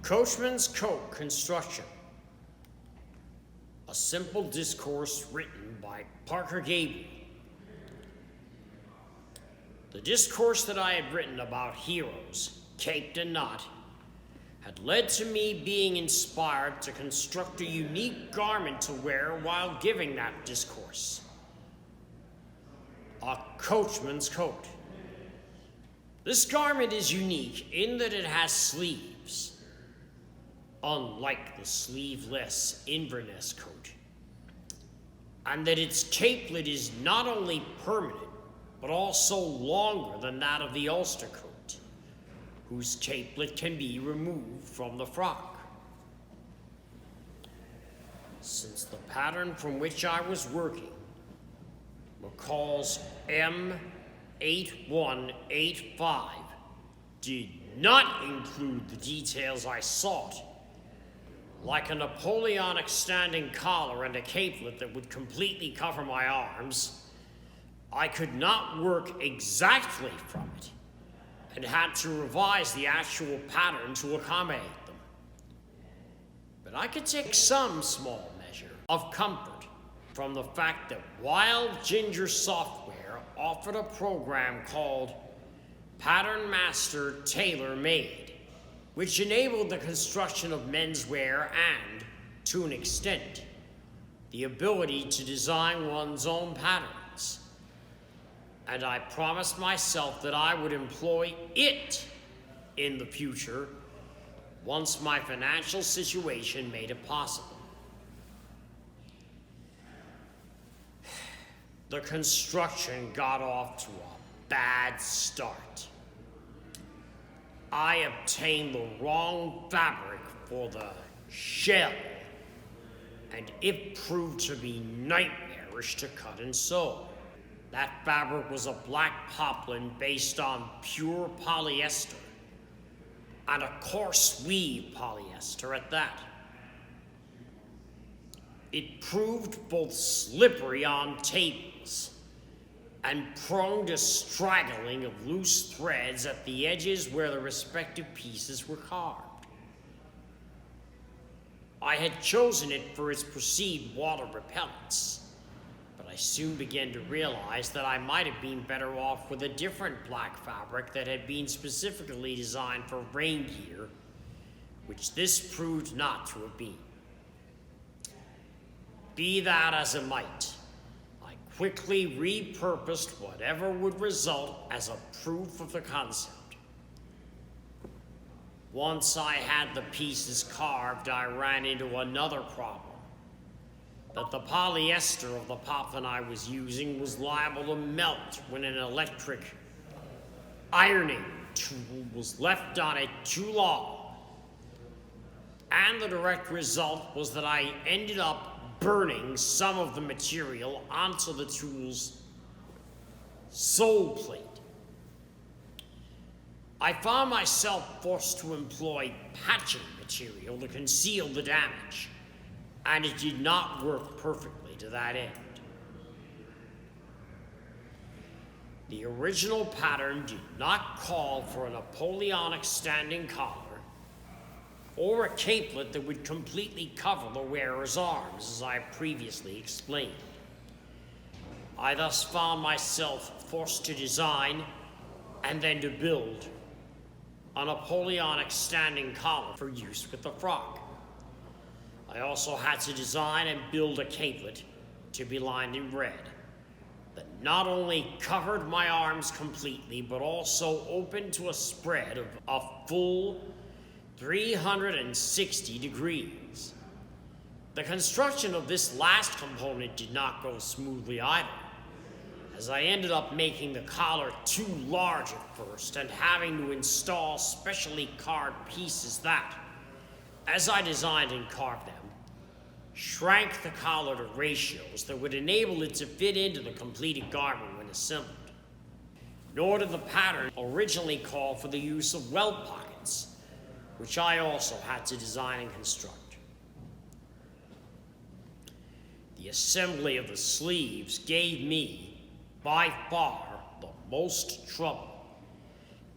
Coachman's Coat Construction. A simple discourse written by Parker Gabriel. The discourse that I had written about heroes, caped and not, had led to me being inspired to construct a unique garment to wear while giving that discourse. A coachman's coat. This garment is unique in that it has sleeves, unlike the sleeveless Inverness coat, and that its capelet is not only permanent, but also longer than that of the Ulster coat, whose capelet can be removed from the frock. Since the pattern from which I was working, McCall's M8185, did not include the details I sought, like a Napoleonic standing collar and a capelet that would completely cover my arms. I could not work exactly from it, and had to revise the actual pattern to accommodate them. But I could take some small measure of comfort from the fact that Wild Ginger Software offered a program called Pattern Master Tailor Made, which enabled the construction of menswear and, to an extent, the ability to design one's own patterns. And I promised myself that I would employ it in the future once my financial situation made it possible. The construction got off to a bad start. I obtained the wrong fabric for the shell, and it proved to be nightmarish to cut and sew. That fabric was a black poplin based on pure polyester, and a coarse weave polyester at that. It proved both slippery on tables and prone to straggling of loose threads at the edges where the respective pieces were carved. I had chosen it for its perceived water repellence, but I soon began to realize that I might have been better off with a different black fabric that had been specifically designed for rain gear, which this proved not to have been. Be that as it might, I quickly repurposed whatever would result as a proof of the concept. Once I had the pieces carved, I ran into another problem. That the polyester of the poplin I was using was liable to melt when an electric ironing tool was left on it too long. And the direct result was that I ended up burning some of the material onto the tool's sole plate. I found myself forced to employ patching material to conceal the damage, and it did not work perfectly to that end. The original pattern did not call for a Napoleonic standing collar or a capelet that would completely cover the wearer's arms, as I previously explained. I thus found myself forced to design and then to build a Napoleonic standing collar for use with the frock. I also had to design and build a capelet to be lined in red that not only covered my arms completely, but also opened to a spread of a full 360 degrees. The construction of this last component did not go smoothly either, as I ended up making the collar too large at first and having to install specially carved pieces that, as I designed and carved them, shrank the collar to ratios that would enable it to fit into the completed garment when assembled. Nor did the pattern originally call for the use of welt pockets, which I also had to design and construct. The assembly of the sleeves gave me, by far, the most trouble,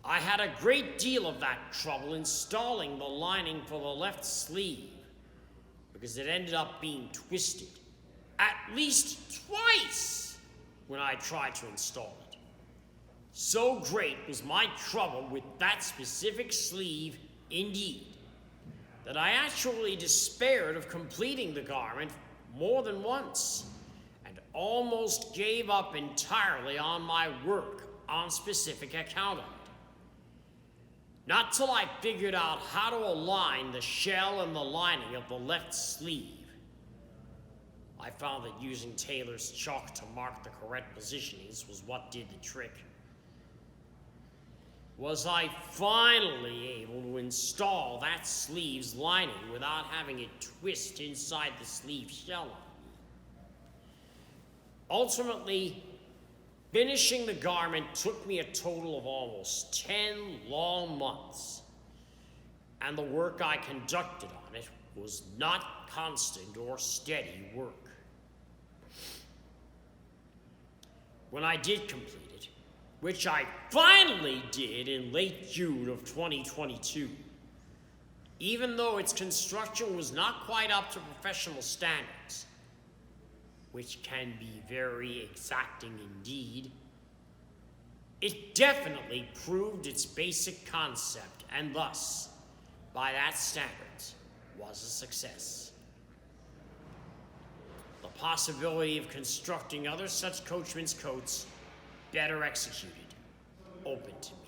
I had a great deal of that trouble installing the lining for the left sleeve because it ended up being twisted at least twice when I tried to install it. So great was my trouble with that specific sleeve, indeed, that I actually despaired of completing the garment more than once and almost gave up entirely on my work on specific account of it. Not till I figured out how to align the shell and the lining of the left sleeve. I found that using Taylor's chalk to mark the correct positionings was what did the trick. Was I finally able to install that sleeve's lining without having it twist inside the sleeve shell? Ultimately, finishing the garment took me a total of almost 10 long months, and the work I conducted on it was not constant or steady work. When I did complete it, which I finally did in late June of 2022, even though its construction was not quite up to professional standards, which can be very exacting indeed, it definitely proved its basic concept and thus, by that standards, was a success. The possibility of constructing other such Coachman's coats, better executed, opened to me.